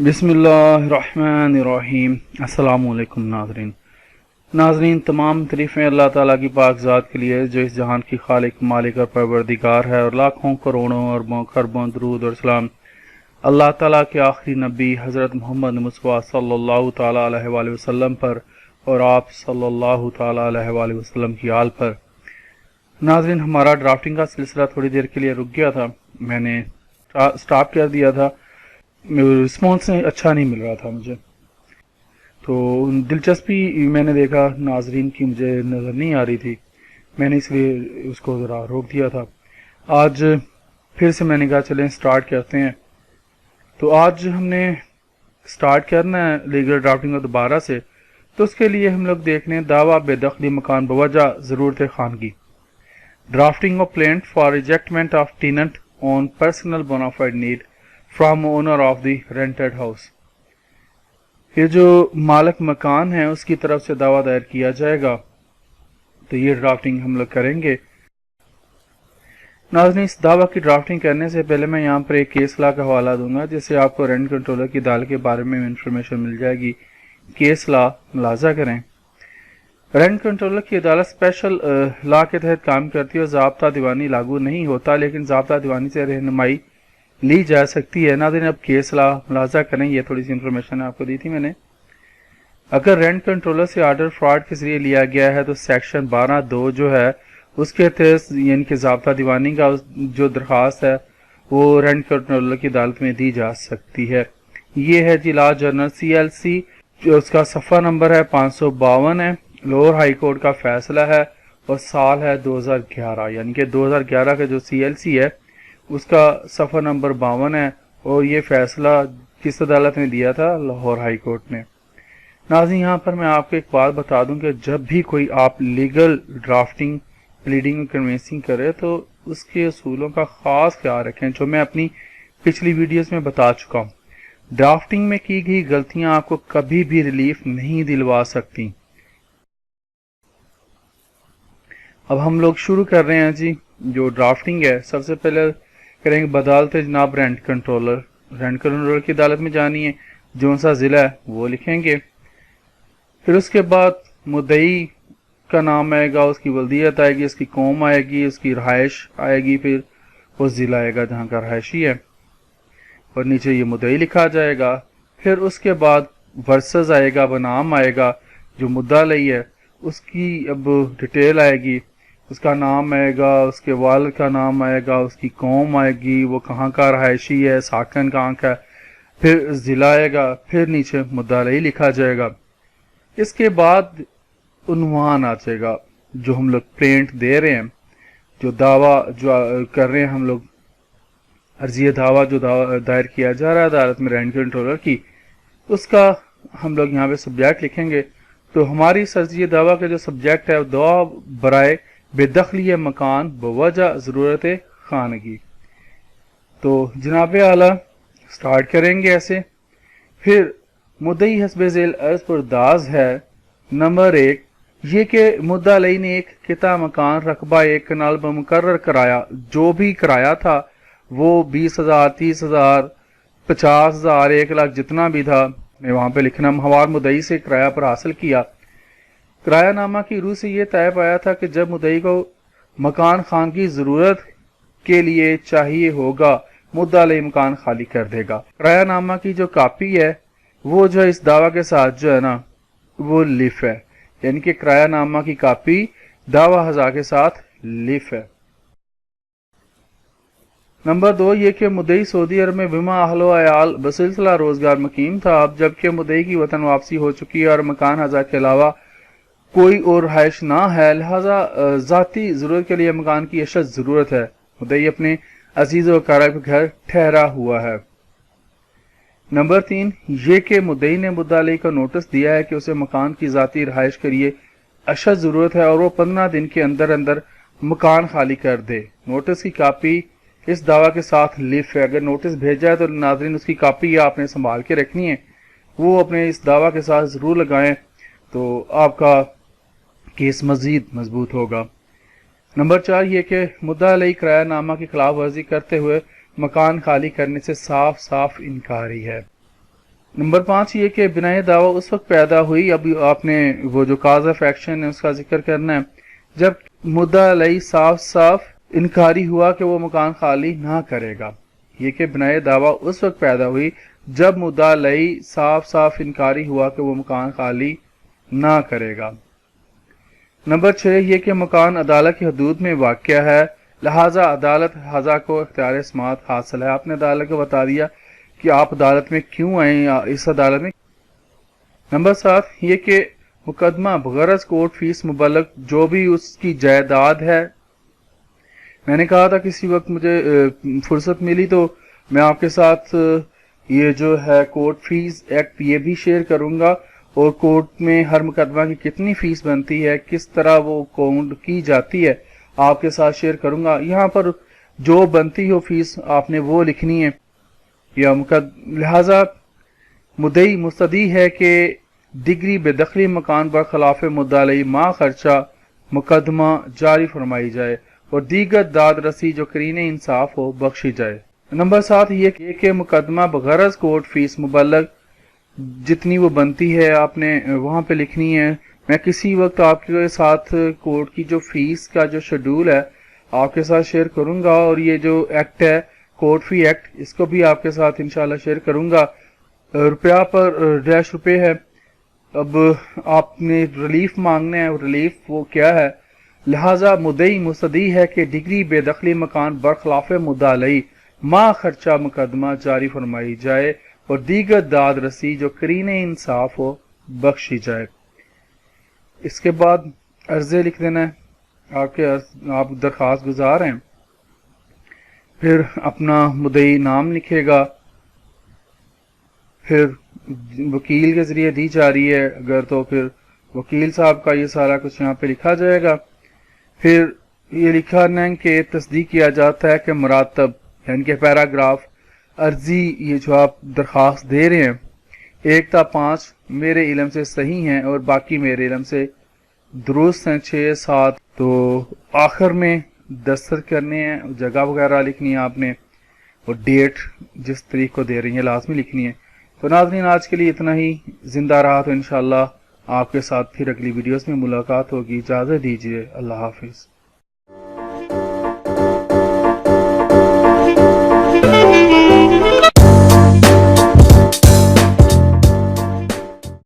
बिस्मिल्लाहिर्रहमानिर्रहीम। अस्सलाम वालेकुम नाज़रीन, तमाम तारीफ़ें अल्लाह ताला की पाक ज़ात के लिए जो इस जहान की खालिक मालिक और परवरदिगार है, और लाखों करोड़ों अरबों खरबों दरूद और सलाम अल्लाह ताला के आखिरी नबी हज़रत मोहम्मद मुस्तफ़ा सल्लल्लाहु ताला अलैहि वसल्लम पर और आप सल्लल्लाहु ताला अलैहि वसल्लम की आल पर। नाज़रीन, हमारा ड्राफ्टिंग का सिलसिला थोड़ी देर के लिए रुक गया था। मैंने स्टॉप कर दिया था, रिस्पॉन्स अच्छा नहीं मिल रहा था मुझे, तो दिलचस्पी मैंने देखा नाजरीन की मुझे नज़र नहीं आ रही थी, मैंने इसलिए उसको ज़रा रोक दिया था। आज फिर से मैंने कहा चलें स्टार्ट करते हैं। तो आज हमने स्टार्ट करना है लीगल ड्राफ्टिंग को दोबारा से। तो उसके लिए हम लोग देख लें दावा बेदखली मकान बवजह ज़रूरत खानगी, drafting of plaint for rejectment of tenant on personal bona fide need from owner of the rented house. ये जो मालिक मकान है उसकी तरफ से दावा दायर किया जाएगा, तो ये ड्राफ्टिंग हम लोग करेंगे। नाज़रीन, इस दावा की ड्राफ्टिंग करने से पहले मैं यहाँ पर एक केस लॉ का हवाला दूंगा, जिससे आपको रेंट कंट्रोलर की अदालत के बारे में इंफॉर्मेशन मिल जाएगी। केस लॉ मुलाजा करें। रेंट कंट्रोलर की अदालत स्पेशल लॉ के तहत काम करती है और ज़ाब्ता दीवानी लागू नहीं होता, लेकिन ज़ाब्ता दीवानी से रहनुमाई ली जा सकती है। नाज़रीन, अब केस लॉ मुलाजा करें। ये थोड़ी सी इंफॉर्मेशन आपको दी थी मैंने। अगर रेंट कंट्रोलर से आर्डर फ्रॉड के जरिए लिया गया है तो सेक्शन 12(2) जो है उसके तहत यानी कि ज़ाब्ता दीवानी का जो दरख्वास्त है वो रेंट कंट्रोलर की अदालत में दी जा सकती है। ये है जी लॉ जर्नल CLC, जो उसका सफ़ा नंबर है 552 है, लोअर हाई कोर्ट का फैसला है और साल है 2011, यानी कि 2011 का जो CLC है उसका सफ़ा नंबर 52 है, और ये फैसला किस अदालत ने दिया था? लाहौर हाई कोर्ट ने। नाज़रीन, यहाँ पर मैं आपको एक बात बता दूं कि जब भी कोई आप लीगल ड्राफ्टिंग, प्लीडिंग, कन्वेंसिंग करे तो उसके असूलों का खास ख्याल रखें, जो मैं अपनी पिछली वीडियोस में बता चुका हूँ। ड्राफ्टिंग में की गई गलतियां आपको कभी भी रिलीफ नहीं दिलवा सकती। अब हम लोग शुरू कर रहे हैं जी। जो ड्राफ्टिंग है सबसे पहले करेंगे बदालत जनाब रेंट कंट्रोलर। रेंट कंट्रोलर की अदालत में जानी है, जो सा ज़िला है वो लिखेंगे। फिर उसके बाद मुद्दई का नाम आएगा, उसकी वल्दियत आएगी, उसकी कौम आएगी, उसकी रहायश आएगी, फिर वो ज़िला आएगा जहाँ का रहायशी है, और नीचे ये मुद्दई लिखा जाएगा। फिर उसके बाद वर्सेस आएगा, बनाम आएगा, जो मुद्दा लई है उसकी अब डिटेल आएगी, उसका नाम आएगा, उसके वालिद का नाम आएगा, उसकी कौम आएगी, वो कहाँ का रहायशी है, साकन कहाँ का है, फिर ज़िला आएगा, फिर नीचे मुद्दालई लिखा जाएगा। इसके बाद उन्वान आ जाएगा, जो हम लोग प्लेंट दे रहे हैं, जो दावा जो कर रहे हैं हम लोग, अर्जी दावा जो दायर किया जा रहा है अदालत में रेंट कंट्रोलर की, उसका हम लोग यहाँ पे सब्जेक्ट लिखेंगे। तो हमारी अर्जी दावा का जो सब्जेक्ट है दावा बराए बेदखली मकान बवजह ज़रूरत खानगी। तो जनाब आला स्टार्ट करेंगे ऐसे। फिर मुद्दई हस्बे ज़ेल अर्ज परदाज है नंबर 1, ये कि मुद्दालई ने एक किता मकान रकबा 1 कनाल बमुकर्रर कराया, जो भी कराया था वो 20,000, 30,000, 50,000, 1 लाख जितना भी था, मैं वहाँ पे लिखना हवार मुद्दई से किराया पर हासिल किया। किरायानामा की रूह से ये तय पाया था कि जब मुद्दई को मकान खान की ज़रूरत के लिए चाहिए होगा, मुद्दालई मकान खाली कर देगा। किरायानामा की जो कापी है वो जो इस दावा के साथ जो है ना वो लिफ है, यानी कि किरायानामा की कापी दावा हज़ा के साथ लिफ है। नंबर 2, ये कि मुद्दई सऊदी अरब में बिमा अहलो अयाल बसिलसिला रोजगार मुकीम था। अब जबकि मुद्दई की वतन वापसी हो चुकी है और मकान हज़ा के अलावा कोई और रहायश ना है, लिहाजा ज़ाती ज़रूरत के लिए मकान की अशद ज़रूरत है। मुद्दई अपने अजीज़ व क़रीब के घर ठहरा हुआ है। नंबर 3, ये कि मुद्दई ने मुद्दालई को नोटिस दिया है कि उसे मकान की ज़ाती रहायश के लिए अशद ज़रूरत है और वो 15 दिन के अंदर अंदर मकान खाली कर दे। नोटिस की कापी इस दावा के साथ लिफ है। अगर नोटिस भेजा है तो नाज़रीन उसकी कापी आपने संभाल के रखनी है, वो अपने इस दावा के साथ ज़रूर लगाएं, तो आपका केस मज़ीद मजबूत होगा। नंबर 4, ये कि मुद्दालई किरायानामा की खिलाफ वर्जी करते हुए मकान खाली करने से साफ साफ इनकारी है। نمبر 5 یہ کہ بنائے دعویٰ اس وقت پیدا ہوئی، اب آپ نے وہ جو کاز آف ایکشن ہے اس کا ذکر کرنا ہے، جب مدعا علیہ صاف صاف انکاری ہوا کہ وہ مکان خالی نہ کرے گا۔ یہ کہ بنائے دعویٰ اس وقت پیدا ہوئی جب مدعا علیہ صاف صاف انکاری ہوا کہ وہ مکان خالی نہ کرے گا۔ نمبر 6 یہ کہ مکان عدالت کی حدود میں واقع ہے، لہٰذا عدالت حاضہ کو اختیار سماعت حاصل ہے۔ آپ نے عدالت کو بتا دیا کہ آپ عدالت میں کیوں آئیں یا اس عدالت میں۔ نمبر 7 یہ کہ مقدمہ بغرض کورٹ فیس مبلغ جو بھی اس کی جائیداد ہے، میں نے کہا تھا کسی وقت مجھے فرصت ملی تو میں آپ کے ساتھ یہ جو ہے کورٹ فیس ایکٹ یہ بھی شیئر کروں گا، اور کورٹ میں ہر مقدمہ کی کتنی فیس بنتی ہے، کس طرح وہ کاؤنٹ کی جاتی ہے، آپ کے ساتھ شیئر کروں گا۔ یہاں پر جو بنتی ہو فیس آپ نے وہ لکھنی ہے، یا لہذا مدعی مستدعی ہے کہ ڈگری بے دخلی مکان پر خلاف مدعا علیہ ما خرچہ مقدمہ جاری فرمائی جائے اور دیگر داد رسی جو قرین انصاف ہو بخشی جائے۔ نمبر 7 یہ کہ مقدمہ بغرض کورٹ فیس مبلغ جتنی وہ بنتی ہے آپ نے وہاں پہ لکھنی ہے۔ میں کسی وقت آپ کے ساتھ کورٹ کی جو فیس کا جو شیڈول ہے آپ کے ساتھ شیئر کروں گا، اور یہ جو ایکٹ ہے کورٹ فی ایکٹ اس کو بھی آپ کے ساتھ انشاءاللہ شیئر کروں گا۔ روپیہ پر ₹1.5 ہے۔ اب آپ نے ریلیف مانگنا ہے، ریلیف وہ کیا ہے، لہٰذا مدعی مستدعی ہے کہ ڈگری بے دخلی مکان برخلاف مدعا علیہ ما خرچہ مقدمہ جاری فرمائی جائے اور دیگر داد رسی جو قرین انصاف ہو بخشی جائے۔ اس کے بعد عرضے لکھ دینا ہے، آپ درخواست گزار ہیں، پھر اپنا مدعی نام لکھے گا، پھر وکیل کے ذریعے دی جا رہی ہے اگر تو پھر وکیل صاحب کا یہ سارا کچھ یہاں پہ لکھا جائے گا۔ پھر یہ لکھا ہے کہ تصدیق کیا جاتا ہے کہ مراتب یعنی کہ پیراگراف عرضی یہ جو آپ درخواست دے رہے ہیں 1 تا 5 میرے علم سے صحیح ہیں اور باقی میرے علم سے درست ہیں 6 7، تو آخر میں دستخط کرنے ہیں، جگہ وغیرہ لکھنی ہے آپ نے، اور ڈیٹ جس تاریخ کو دے رہی ہیں لازمی لکھنی ہے۔ تو ناظرین آج کے لیے اتنا ہی، زندہ رہا تو انشاءاللہ آپ کے ساتھ پھر اگلی ویڈیوز میں ملاقات ہوگی۔ اجازت دیجیے، اللہ حافظ۔